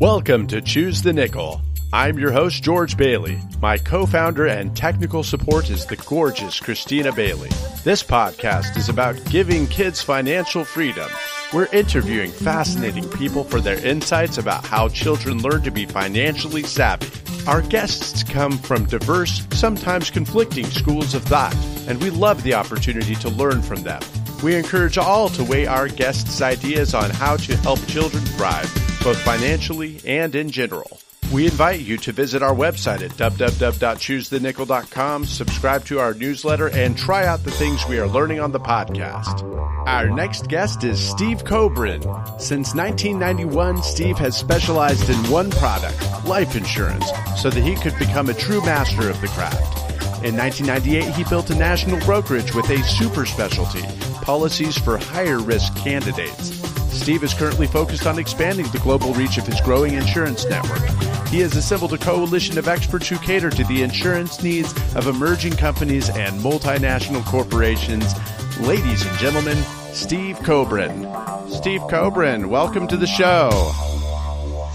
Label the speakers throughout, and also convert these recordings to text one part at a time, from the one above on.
Speaker 1: Welcome to Choose the Nickel. I'm your host, George Bailey. My co-founder and technical support is the gorgeous Christina Bailey. This podcast is about giving kids financial freedom. We're interviewing fascinating people for their insights about how children learn to be financially savvy. Our guests come from diverse, sometimes conflicting schools of thought, and we love the opportunity to learn from them. We encourage all to weigh our guests' ideas on how to help children thrive, both financially and in general. We invite you to visit our website at www.choosethenickel.com, subscribe to our newsletter, and try out the things we are learning on the podcast. Our next guest is Steve Kobrin. Since 1991, Steve has specialized in one product, life insurance, so that he could become a true master of the craft. In 1998, he built a national brokerage with a super specialty, policies for higher risk candidates. Steve is currently focused on expanding the global reach of his growing insurance network. He has assembled a coalition of experts who cater to the insurance needs of emerging companies and multinational corporations. Ladies and gentlemen, Steve Kobrin. Steve Kobrin, welcome to the show.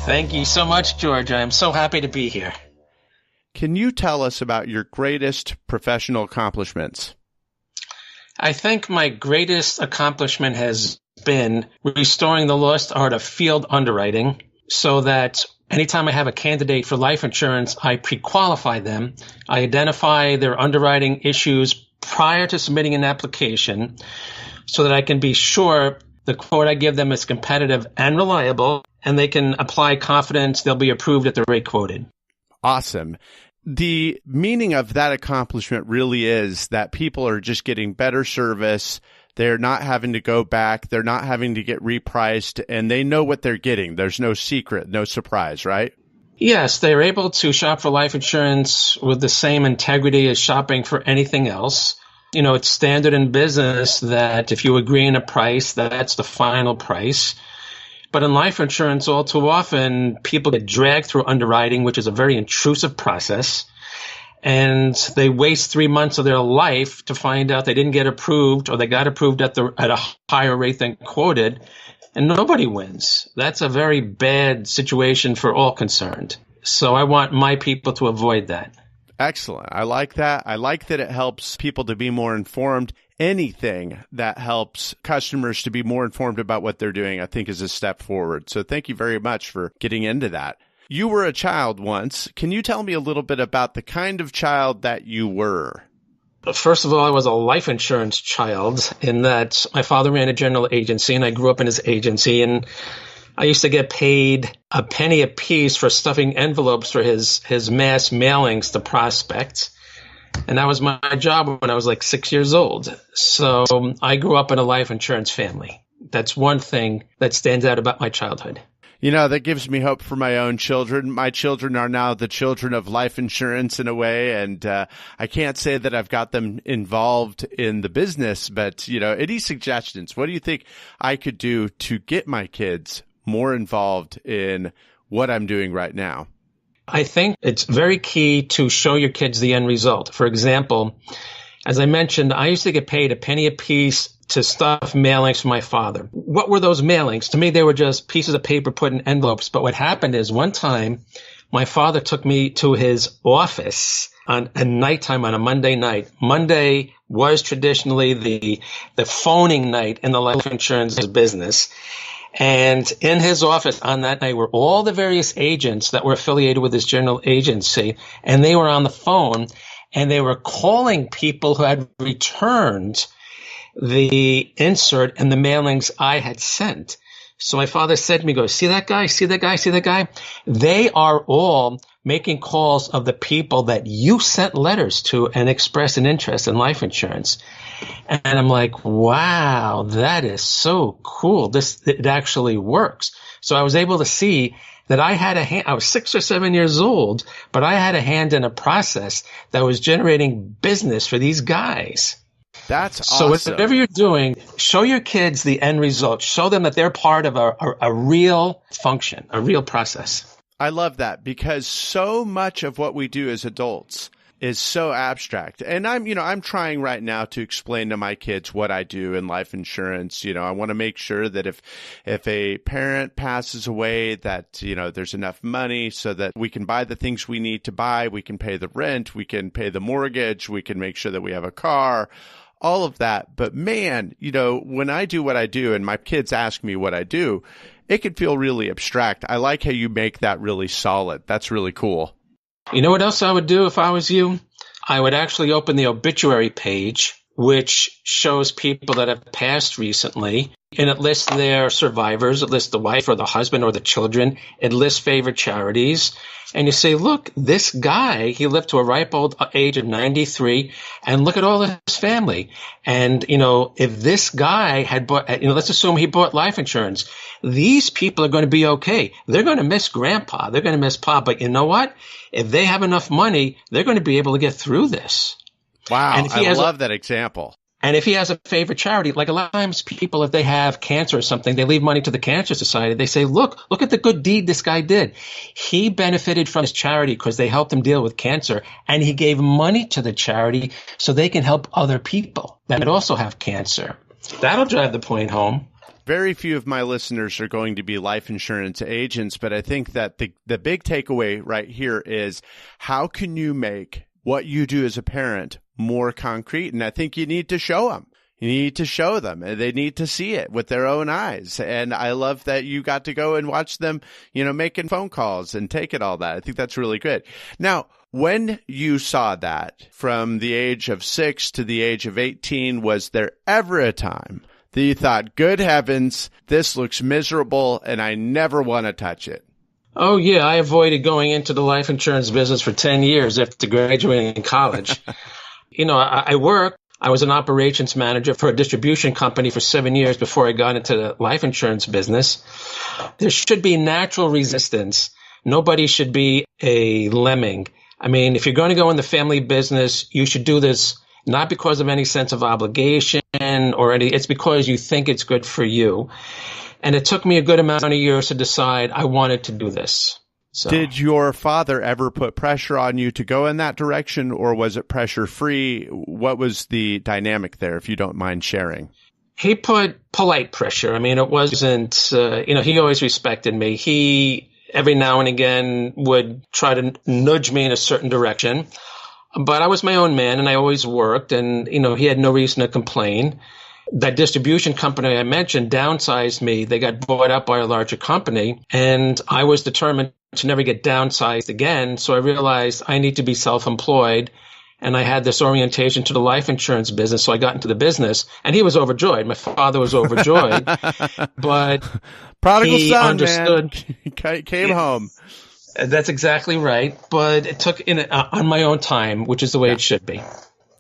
Speaker 2: Thank you so much, George. I'm so happy to be here.
Speaker 1: Can you tell us about your greatest professional accomplishments?
Speaker 2: I think my greatest accomplishment has been restoring the lost art of field underwriting so that anytime I have a candidate for life insurance, I pre-qualify them. I identify their underwriting issues prior to submitting an application so that I can be sure the quote I give them is competitive and reliable, and they can apply confidence they'll be approved at the rate quoted.
Speaker 1: Awesome. The meaning of that accomplishment really is that people are just getting better service. They're not having to go back. They're not having to get repriced, and they know what they're getting. There's no secret, no surprise, right?
Speaker 2: Yes, they're able to shop for life insurance with the same integrity as shopping for anything else. You know, it's standard in business that if you agree on a price, that's the final price. But in life insurance, all too often, people get dragged through underwriting, which is a very intrusive process. And they waste 3 months of their life to find out they didn't get approved or they got approved at a higher rate than quoted. And nobody wins. That's a very bad situation for all concerned. So I want my people to avoid that.
Speaker 1: Excellent. I like that. I like that it helps people to be more informed. Anything that helps customers to be more informed about what they're doing, I think, is a step forward. So thank you very much for getting into that. You were a child once. Can you tell me a little bit about the kind of child that you were?
Speaker 2: First of all, I was a life insurance child in that my father ran a general agency and I grew up in his agency, and I used to get paid a penny a piece for stuffing envelopes for his mass mailings to prospects. And that was my job when I was like 6 years old. So I grew up in a life insurance family. That's one thing that stands out about my childhood.
Speaker 1: You know, that gives me hope for my own children. My children are now the children of life insurance in a way, and I can't say that I've got them involved in the business, but, you know, any suggestions? What do you think I could do to get my kids more involved in what I'm doing right now?
Speaker 2: I think it's very key to show your kids the end result. For example, as I mentioned, I used to get paid a penny a piece to stuff mailings for my father. What were those mailings? To me, they were just pieces of paper put in envelopes. But what happened is one time, my father took me to his office on a nighttime on a Monday night. Monday was traditionally the phoning night in the life insurance business. And in his office on that night were all the various agents that were affiliated with his general agency, and they were on the phone, and they were calling people who had returned the insert and the mailings I had sent. So my father said to me, see that guy, see that guy, see that guy? They are all making calls of the people that you sent letters to and expressed an interest in life insurance. And I'm like, wow, that is so cool. It actually works. So I was able to see that I had a hand. I was 6 or 7 years old, but I had a hand in a process that was generating business for these guys.
Speaker 1: That's awesome.
Speaker 2: So whatever you're doing, show your kids the end result. Show them that they're part of a real function, a real process.
Speaker 1: I love that because so much of what we do as adults is so abstract. And I'm trying right now to explain to my kids what I do in life insurance. I want to make sure that if a parent passes away, that, there's enough money so that we can buy the things we need to buy. We can pay the rent. We can pay the mortgage. We can make sure that we have a car, all of that. But man, when I do what I do and my kids ask me what I do, it can feel really abstract. I like how you make that really solid. That's really cool.
Speaker 2: You know what else I would do if I was you? I would actually open the obituary page, which shows people that have passed recently, and it lists their survivors. It lists the wife or the husband or the children. It lists favorite charities. And you say, look, this guy, he lived to a ripe old age of 93, and look at all his family. And, if this guy had bought, let's assume he bought life insurance, these people are going to be okay. They're going to miss grandpa. They're going to miss pa. But you know what? If they have enough money, they're going to be able to get through this.
Speaker 1: Wow. And I love that example.
Speaker 2: And if he has a favorite charity, like a lot of times people, if they have cancer or something, they leave money to the Cancer Society. They say, look at the good deed this guy did. He benefited from his charity because they helped him deal with cancer, and he gave money to the charity so they can help other people that also have cancer. That'll drive the point home.
Speaker 1: Very few of my listeners are going to be life insurance agents, but I think that the big takeaway right here is, how can you make what you do as a parent more concrete? And I think you need to show them. You need to show them, and they need to see it with their own eyes. And I love that you got to go and watch them, making phone calls and taking all that. I think that's really good. Now, when you saw that from the age of 6 to the age of 18, was there ever a time that you thought, good heavens, this looks miserable and I never want to touch it?
Speaker 2: Oh, yeah. I avoided going into the life insurance business for 10 years after graduating college. I worked. I was an operations manager for a distribution company for 7 years before I got into the life insurance business. There should be natural resistance. Nobody should be a lemming. I mean, if you're going to go in the family business, you should do this not because of any sense of obligation it's because you think it's good for you. And it took me a good amount of years to decide I wanted to do this. So.
Speaker 1: Did your father ever put pressure on you to go in that direction, or was it pressure free? What was the dynamic there, if you don't mind sharing?
Speaker 2: He put polite pressure. I mean, it wasn't, he always respected me. He, every now and again, would try to nudge me in a certain direction. But I was my own man, and I always worked, and, he had no reason to complain. That distribution company I mentioned downsized me. They got bought up by a larger company, and I was determined to never get downsized again. So I realized I need to be self-employed, and I had this orientation to the life insurance business. So I got into the business, and he was overjoyed. My father was overjoyed, but
Speaker 1: prodigal
Speaker 2: he
Speaker 1: son,
Speaker 2: understood.
Speaker 1: Man. Came home.
Speaker 2: That's exactly right. But it took on my own time, which is the way it should be.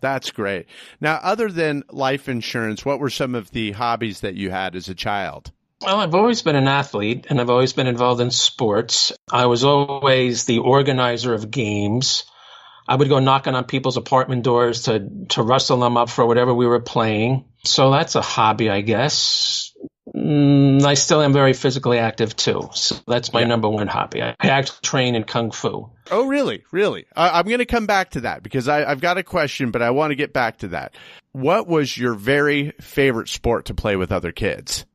Speaker 1: That's great. Now, other than life insurance, what were some of the hobbies that you had as a child?
Speaker 2: Well, I've always been an athlete, and I've always been involved in sports. I was always the organizer of games. I would go knocking on people's apartment doors to rustle them up for whatever we were playing. So that's a hobby, I guess. I still am very physically active, too. So that's my number one hobby. I actually train in Kung Fu.
Speaker 1: Oh, really? Really? I'm going to come back to that because I've got a question, but I want to get back to that. What was your very favorite sport to play with other kids?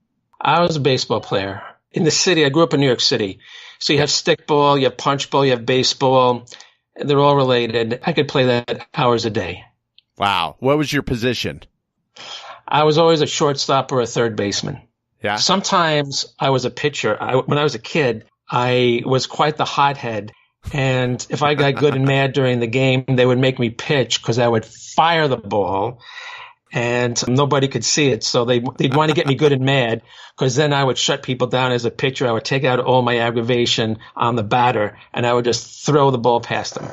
Speaker 2: I was a baseball player. In the city, I grew up in New York City. So you have stickball, you have punchball, you have baseball. They're all related. I could play that hours a day.
Speaker 1: Wow. What was your position?
Speaker 2: I was always a shortstop or a third baseman.
Speaker 1: Yeah.
Speaker 2: Sometimes I was a pitcher. When I was a kid, I was quite the hothead. And if I got good and mad during the game, they would make me pitch because I would fire the ball and nobody could see it. So they'd want to get me good and mad because then I would shut people down as a pitcher. I would take out all my aggravation on the batter and I would just throw the ball past them.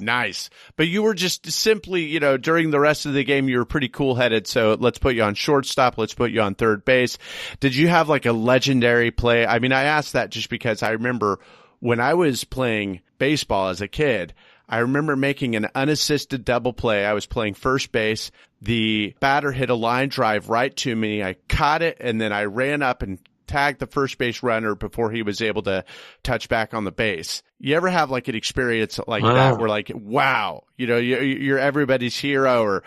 Speaker 1: Nice. But you were just simply, during the rest of the game, you were pretty cool-headed. So let's put you on shortstop. Let's put you on third base. Did you have like a legendary play? I mean, I asked that just because I remember when I was playing baseball as a kid, I remember making an unassisted double play. I was playing first base. The batter hit a line drive right to me. I caught it, and then I ran up and tag the first base runner before he was able to touch back on the base. You ever have like an experience like that where like, wow, you're everybody's hero, or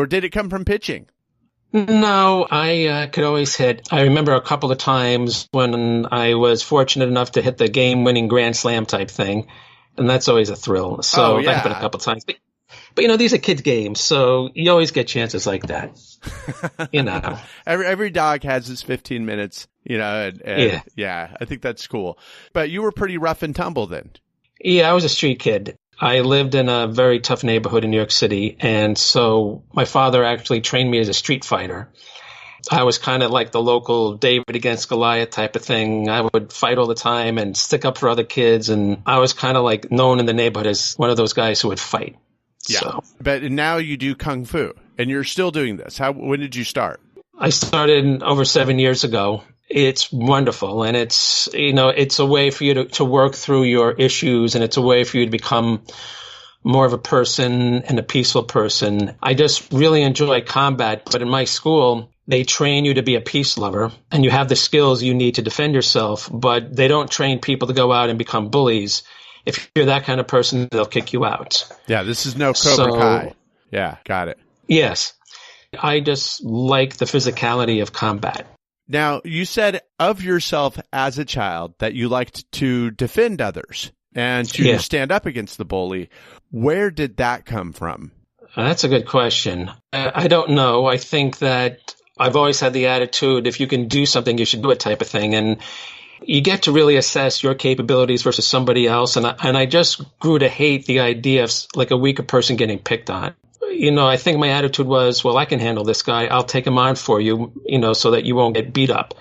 Speaker 1: did it come from pitching?
Speaker 2: No, I could always hit. I remember a couple of times when I was fortunate enough to hit the game-winning grand slam type thing, and that's always a thrill. So that happened a couple of times. But these are kids' games, so you always get chances like that.
Speaker 1: Every dog has his 15 minutes, and I think that's cool. But you were pretty rough and tumble then. Yeah,
Speaker 2: I was a street kid. I lived in a very tough neighborhood in New York City, and so my father actually trained me as a street fighter. I was kind of like the local David against Goliath type of thing. I would fight all the time and stick up for other kids, and I was kind of like known in the neighborhood as one of those guys who would fight.
Speaker 1: Yeah,
Speaker 2: so.
Speaker 1: But now you do Kung Fu, and you're still doing this. When did you start?
Speaker 2: I started over 7 years ago. It's wonderful, and it's a way for you to work through your issues, and it's a way for you to become more of a person and a peaceful person. I just really enjoy combat, but in my school, they train you to be a peace lover, and you have the skills you need to defend yourself, but they don't train people to go out and become bullies. If you're that kind of person, they'll kick you out.
Speaker 1: Yeah, this is no Cobra Kai. Yeah, got it.
Speaker 2: Yes. I just like the physicality of combat.
Speaker 1: Now, you said of yourself as a child that you liked to defend others and to stand up against the bully. Where did that come from?
Speaker 2: That's a good question. I don't know. I think that I've always had the attitude, if you can do something, you should do it type of thing. And you get to really assess your capabilities versus somebody else. And I just grew to hate the idea of like a weaker person getting picked on. I think my attitude was, well, I can handle this guy. I'll take him on for you, so that you won't get beat up.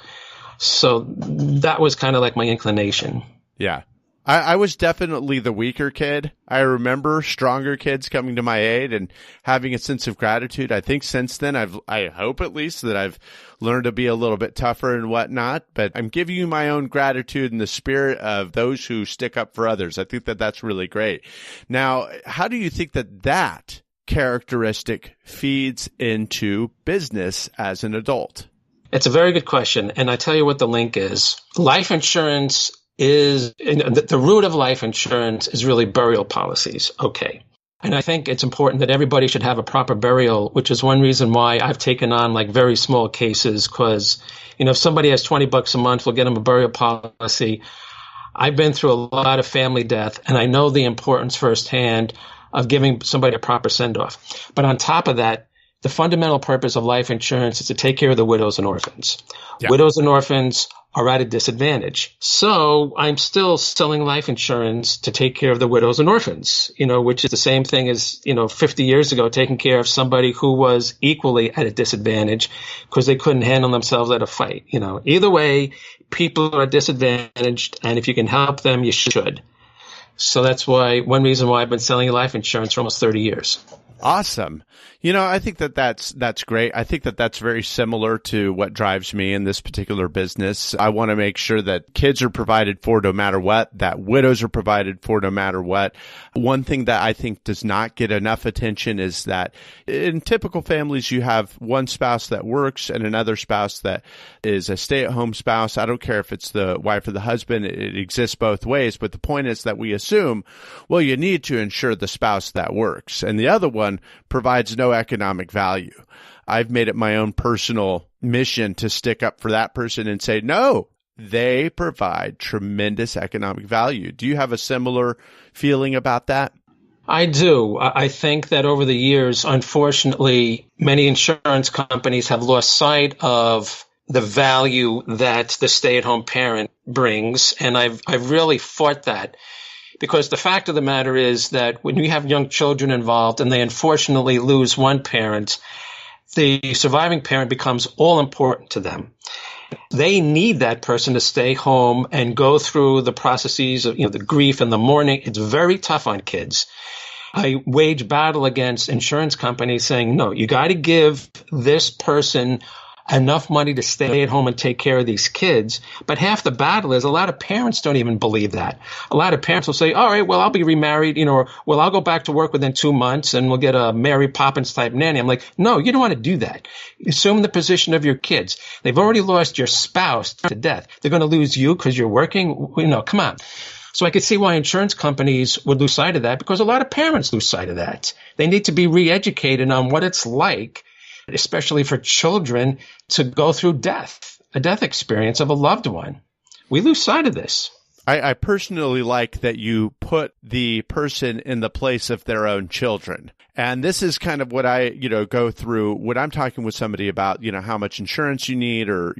Speaker 2: So that was kind of like my inclination.
Speaker 1: Yeah. I was definitely the weaker kid. I remember stronger kids coming to my aid and having a sense of gratitude. I think since then, I hope at least that I've learned to be a little bit tougher and whatnot, but I'm giving you my own gratitude in the spirit of those who stick up for others. I think that that's really great. Now, how do you think that characteristic feeds into business as an adult?
Speaker 2: It's a very good question. And I tell you what the link is. Life insurance is, the root of life insurance is really burial policies. Okay. And I think it's important that everybody should have a proper burial, which is one reason why I've taken on like very small cases. Cause, if somebody has $20 a month, we'll get them a burial policy. I've been through a lot of family death, and I know the importance firsthand of giving somebody a proper send-off. But on top of that, the fundamental purpose of life insurance is to take care of the widows and orphans. Yeah. Widows and orphans are at a disadvantage. So I'm still selling life insurance to take care of the widows and orphans, which is the same thing as, 50 years ago, taking care of somebody who was equally at a disadvantage because they couldn't handle themselves at a fight. Either way, people are disadvantaged, and if you can help them, you should. So that's one reason why I've been selling life insurance for almost 30 years.
Speaker 1: Awesome. I think that's great. I think that's very similar to what drives me in this particular business. I want to make sure that kids are provided for no matter what, that widows are provided for no matter what. One thing that I think does not get enough attention is that in typical families, you have one spouse that works and another spouse that is a stay-at-home spouse. I don't care if it's the wife or the husband. It exists both ways. But the point is that we assume, well, you need to insure the spouse that works. And the other one provides no economic value. I've made it my own personal mission to stick up for that person and say, no, they provide tremendous economic value. Do you have a similar feeling about that?
Speaker 2: I do. I think that over the years, unfortunately, many insurance companies have lost sight of the value that the stay-at-home parent brings. And I've really fought that. Because the fact of the matter is that when you have young children involved and they unfortunately lose one parent, the surviving parent becomes all important to them. They need that person to stay home and go through the processes of, the grief and the mourning. It's very tough on kids. I wage battle against insurance companies saying, no, you got to give this person enough money to stay at home and take care of these kids. But half the battle is a lot of parents don't even believe that. A lot of parents will say, all right, well, I'll be remarried, or, well, I'll go back to work within 2 months and we'll get a Mary Poppins type nanny. I'm like, no, you don't want to do that. Assume the position of your kids. They've already lost your spouse to death. They're going to lose you because you're working. Come on. So I could see why insurance companies would lose sight of that, because a lot of parents lose sight of that. They need to be re-educated on what it's like, especially for children, to go through death, a death experience of a loved one. We lose sight of this.
Speaker 1: I personally like that you put the person in the place of their own children. And this is kind of what I, go through when I'm talking with somebody about, how much insurance you need or,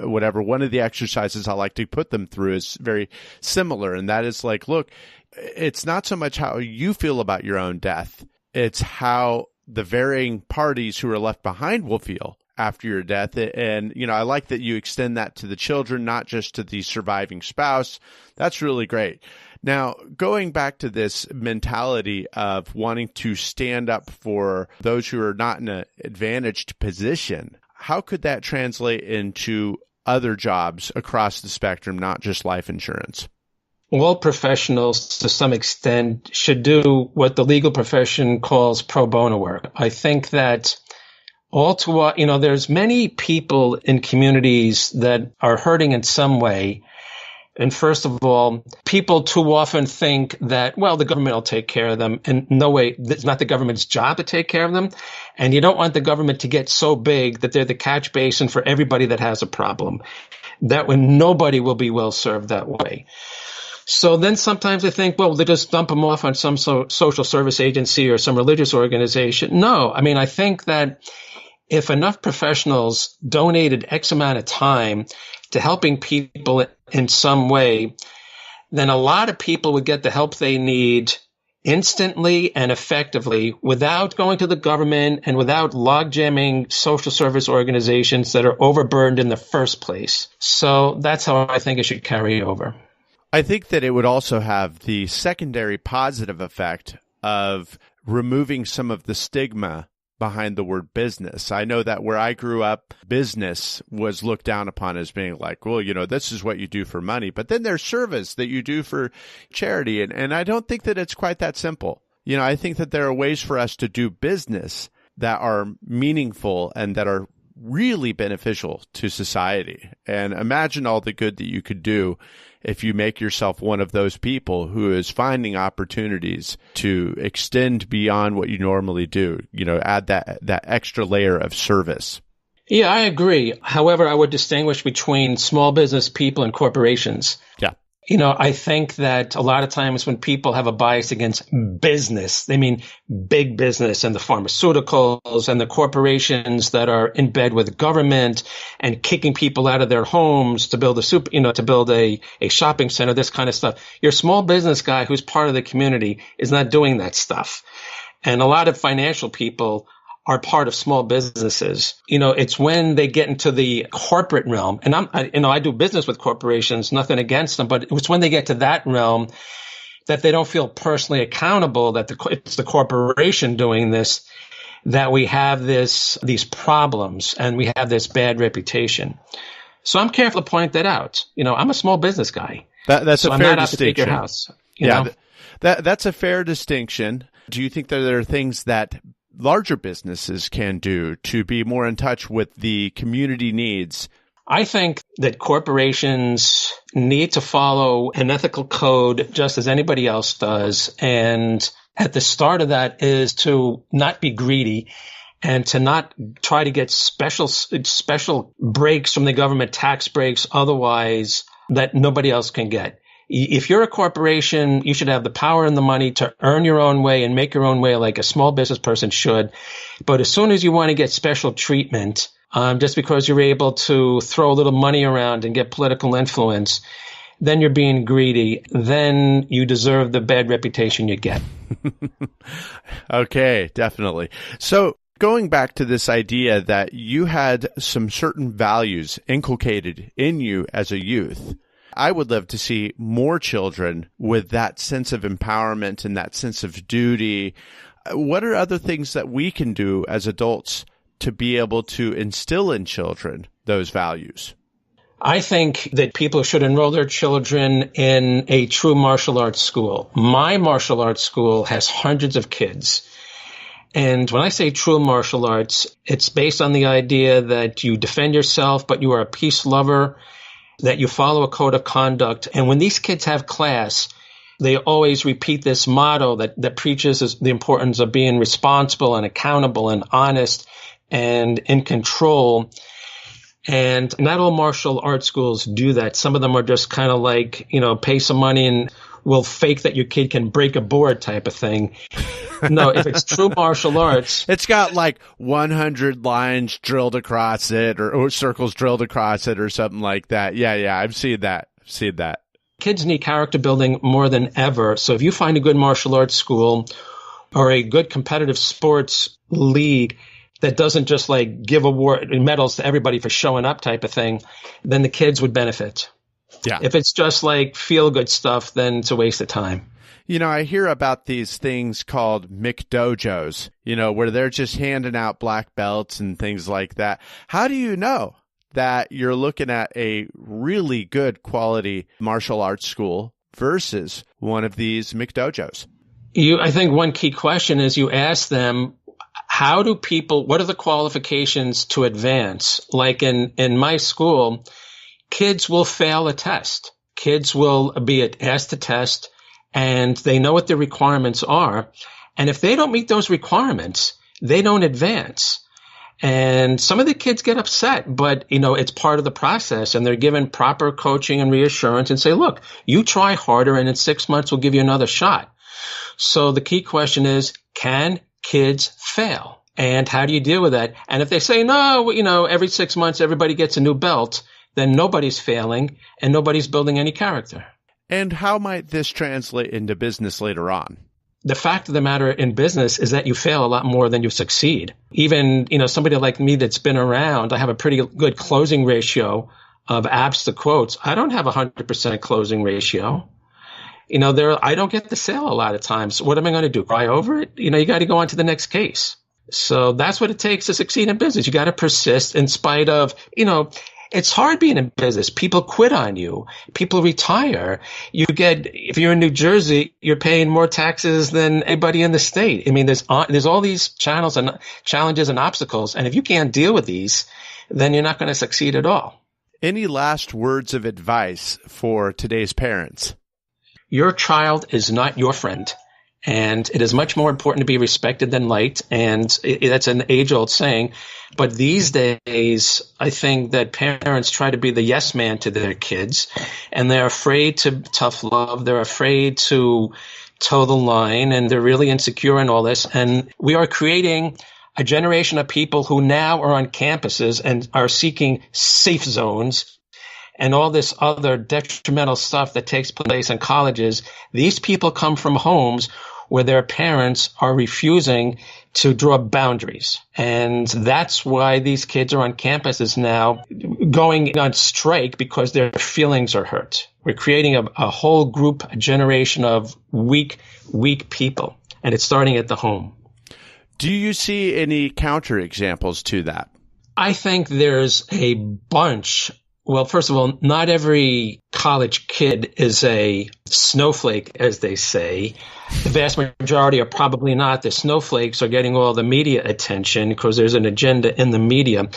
Speaker 1: whatever. One of the exercises I like to put them through is very similar. And that is like, look, it's not so much how you feel about your own death. It's how the varying parties who are left behind will feel after your death. And, I like that you extend that to the children, not just to the surviving spouse. That's really great. Now, going back to this mentality of wanting to stand up for those who are not in an advantaged position, how could that translate into other jobs across the spectrum, not just life insurance?
Speaker 2: All professionals, to some extent, should do what the legal profession calls pro bono work. I think that there's many people in communities that are hurting in some way. And first of all, people too often think that, well, the government will take care of them. And no way, it's not the government's job to take care of them. And you don't want the government to get so big that they're the catch basin for everybody that has a problem. That way, nobody will be well served that way. So then sometimes they think, well, they just dump them off on some social service agency or some religious organization. No, I think that if enough professionals donated X amount of time to helping people in some way, then a lot of people would get the help they need instantly and effectively without going to the government and without log-jamming social service organizations that are overburdened in the first place. So that's how I think it should carry over.
Speaker 1: I think that it would also have the secondary positive effect of removing some of the stigma behind the word business. I know that where I grew up, business was looked down upon as being like, well, this is what you do for money. But then there's service that you do for charity. And I don't think that it's quite that simple. I think that there are ways for us to do business that are meaningful and that are really beneficial to society. And imagine all the good that you could do if you make yourself one of those people who is finding opportunities to extend beyond what you normally do, add that extra layer of service.
Speaker 2: Yeah, I agree. However, I would distinguish between small business people and corporations.
Speaker 1: Yeah.
Speaker 2: I think that a lot of times when people have a bias against business, they mean big business and the pharmaceuticals and the corporations that are in bed with government and kicking people out of their homes to build to build a shopping center, this kind of stuff. Your small business guy who's part of the community is not doing that stuff. And a lot of financial people are part of small businesses. It's when they get into the corporate realm, and I do business with corporations, nothing against them, but it's when they get to that realm that they don't feel personally accountable that it's the corporation doing this, that we have these problems and we have this bad reputation. So I'm careful to point that out. I'm a small business guy.
Speaker 1: That's
Speaker 2: so
Speaker 1: a fair
Speaker 2: I'm not
Speaker 1: distinction.
Speaker 2: out to take your house.
Speaker 1: That's a fair distinction. Do you think that there are things that larger businesses can do to be more in touch with the community needs?
Speaker 2: I think that corporations need to follow an ethical code just as anybody else does. And at the start of that is to not be greedy and to not try to get special breaks from the government, tax breaks, otherwise that nobody else can get. If you're a corporation, you should have the power and the money to earn your own way and make your own way like a small business person should. But as soon as you want to get special treatment, just because you're able to throw a little money around and get political influence, then you're being greedy. Then you deserve the bad reputation you get.
Speaker 1: Okay, definitely. So going back to this idea that you had some certain values inculcated in you as a youth, I would love to see more children with that sense of empowerment and that sense of duty. What are other things that we can do as adults to be able to instill in children those values?
Speaker 2: I think that people should enroll their children in a true martial arts school. My martial arts school has hundreds of kids. And when I say true martial arts, it's based on the idea that you defend yourself, but you are a peace lover, that you follow a code of conduct. And when these kids have class, they always repeat this motto that preaches the importance of being responsible and accountable and honest and in control. And not all martial arts schools do that. Some of them are just kind of like, pay some money and we'll fake that your kid can break a board type of thing. No, if it's true martial arts.
Speaker 1: It's got like 100 lines drilled across it or circles drilled across it or something like that. Yeah, I've seen that. Kids need character building more than ever. So if you find a good martial arts school or a good competitive sports league that doesn't just like give medals to everybody for showing up type of thing, then the kids would benefit. Yeah.
Speaker 2: If it's just like feel good stuff, then it's a waste of time.
Speaker 1: I hear about these things called McDojos, where they're just handing out black belts and things like that. How do you know that you're looking at a really good quality martial arts school versus one of these McDojos?
Speaker 2: I think one key question is you ask them, what are the qualifications to advance? Like in my school, kids will fail a test. Kids will be asked to test, and they know what the requirements are. And if they don't meet those requirements, they don't advance. And some of the kids get upset, but, it's part of the process, and they're given proper coaching and reassurance and say, look, you try harder, and in 6 months, we'll give you another shot. So the key question is, can kids fail? And how do you deal with that? And if they say, no, every 6 months, everybody gets a new belt, then nobody's failing and nobody's building any character.
Speaker 1: And how might this translate into business later on?
Speaker 2: The fact of the matter in business is that you fail a lot more than you succeed. Even, somebody like me that's been around, I have a pretty good closing ratio of abs to quotes. I don't have 100% closing ratio. I don't get the sale a lot of times. What am I going to do? Cry over it? You got to go on to the next case. So that's what it takes to succeed in business. You got to persist in spite of, it's hard being in business. People quit on you. People retire. If you're in New Jersey, you're paying more taxes than anybody in the state. I mean, there's all these channels and challenges and obstacles. And if you can't deal with these, then you're not going to succeed at all.
Speaker 1: Any last words of advice for today's parents?
Speaker 2: Your child is not your friend. And it is much more important to be respected than liked. And that's an age-old saying. But these days, I think that parents try to be the yes man to their kids. And they're afraid to tough love. They're afraid to toe the line. And they're really insecure in all this. And we are creating a generation of people who now are on campuses and are seeking safe zones and all this other detrimental stuff that takes place in colleges. These people come from homes where their parents are refusing to draw boundaries. And that's why these kids are on campuses now going on strike, because their feelings are hurt. We're creating a whole group, a generation of weak people. And it's starting at the home.
Speaker 1: Do you see any counterexamples to that?
Speaker 2: I think there's a bunch. Well, first of all, not every college kid is a snowflake, as they say. The vast majority are probably not. The snowflakes are getting all the media attention because there's an agenda in the media.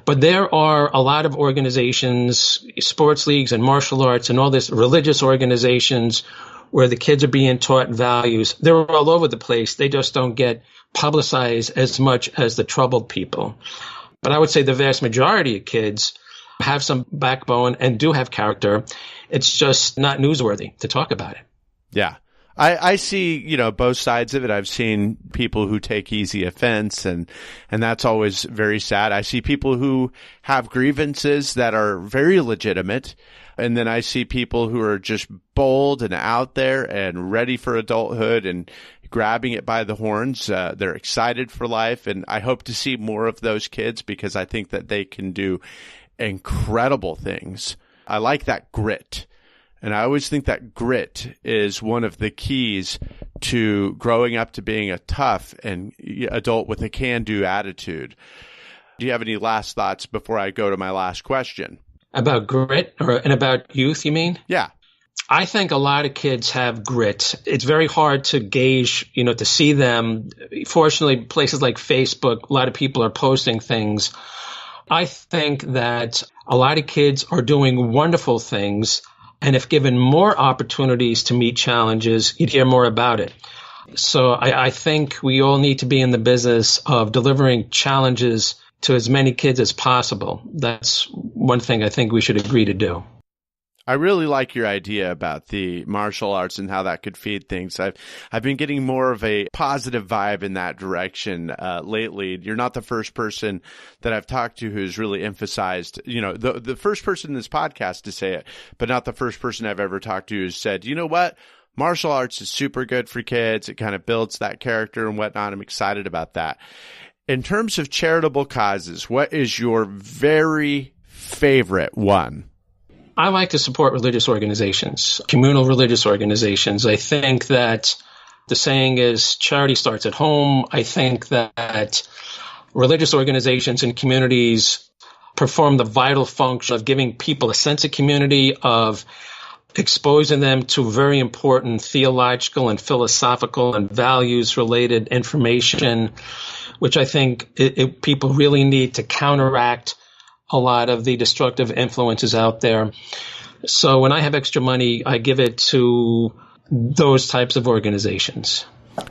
Speaker 2: But there are a lot of organizations, sports leagues and martial arts and all this religious organizations where the kids are being taught values. They're all over the place. They just don't get publicized as much as the troubled people. But I would say the vast majority of kids have some backbone and do have character. It's just not newsworthy to talk about it.
Speaker 1: Yeah. I see, both sides of it. I've seen people who take easy offense, and that's always very sad. I see people who have grievances that are very legitimate. And then I see people who are just bold and out there and ready for adulthood and grabbing it by the horns. They're excited for life. And I hope to see more of those kids because I think that they can do incredible things. I like that grit. And I always think that grit is one of the keys to growing up to being a tough and adult with a can-do attitude. Do you have any last thoughts before I go to my last question?
Speaker 2: About grit and about youth, you mean?
Speaker 1: Yeah.
Speaker 2: I think a lot of kids have grit. It's very hard to gauge, to see them. Fortunately, places like Facebook, a lot of people are posting things. I think that a lot of kids are doing wonderful things. And if given more opportunities to meet challenges, you'd hear more about it. So I think we all need to be in the business of delivering challenges to as many kids as possible. That's one thing I think we should agree to do.
Speaker 1: I really like your idea about the martial arts and how that could feed things. I've been getting more of a positive vibe in that direction lately. You're not the first person that I've talked to who's really emphasized, the first person in this podcast to say it, but not the first person I've ever talked to who's said, you know what? Martial arts is super good for kids. It kind of builds that character and whatnot. I'm excited about that. In terms of charitable causes, what is your very favorite one?
Speaker 2: I like to support religious organizations, communal religious organizations. I think that the saying is charity starts at home. I think that religious organizations and communities perform the vital function of giving people a sense of community, of exposing them to very important theological and philosophical and values-related information, which I think people really need to counteract a lot of the destructive influences out there. So when I have extra money, I give it to those types of organizations.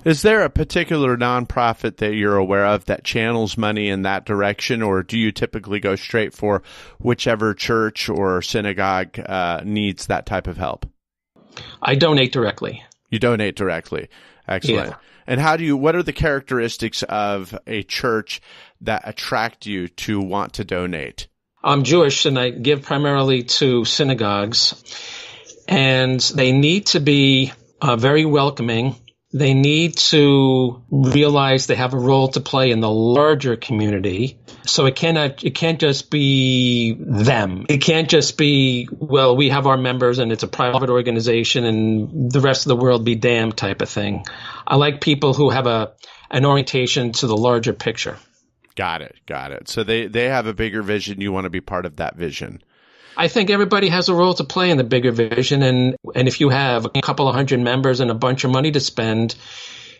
Speaker 1: Is there a particular nonprofit that you're aware of that channels money in that direction, or do you typically go straight for whichever church or synagogue needs that type of help?
Speaker 2: I donate directly.
Speaker 1: You donate directly. Excellent.
Speaker 2: Yeah.
Speaker 1: And what are the characteristics of a church that attract you to want to donate?
Speaker 2: I'm Jewish, and I give primarily to synagogues, and they need to be very welcoming. They need to realize they have a role to play in the larger community. So it can't just be them. It can't just be, well, we have our members and it's a private organization and the rest of the world be damned type of thing. I like people who have an orientation to the larger picture.
Speaker 1: Got it. So they have a bigger vision. You want to be part of that vision.
Speaker 2: I think everybody has a role to play in the bigger vision. And if you have a couple of hundred members and a bunch of money to spend,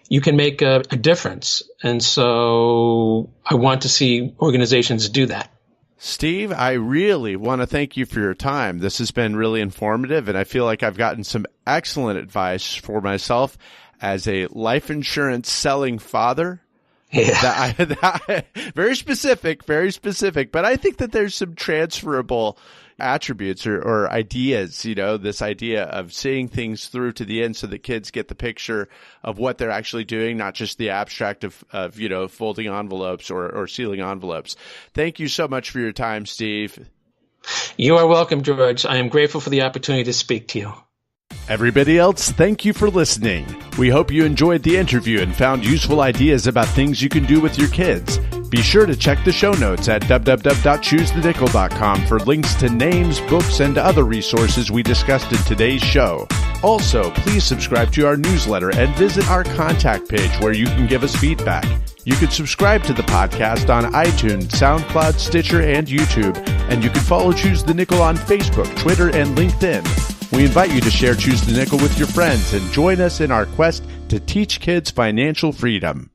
Speaker 2: you can make a difference. And so I want to see organizations do that.
Speaker 1: Steve, I really want to thank you for your time. This has been really informative, and I feel like I've gotten some excellent advice for myself as a life insurance selling father.
Speaker 2: Yeah.
Speaker 1: Very specific, but I think that there's some transferable attributes or ideas, this idea of seeing things through to the end so that kids get the picture of what they're actually doing, not just the abstract of folding envelopes or sealing envelopes. Thank you so much for your time, Steve.
Speaker 2: You are welcome, George. I am grateful for the opportunity to speak to you.
Speaker 1: Everybody else, thank you for listening. We hope you enjoyed the interview and found useful ideas about things you can do with your kids. Be sure to check the show notes at www.choosethenickel.com for links to names, books, and other resources we discussed in today's show. Also, please subscribe to our newsletter and visit our contact page where you can give us feedback. You can subscribe to the podcast on iTunes, SoundCloud, Stitcher, and YouTube, and you can follow Choose the Nickel on Facebook, Twitter, and LinkedIn. We invite you to share Choose the Nickel with your friends and join us in our quest to teach kids financial freedom.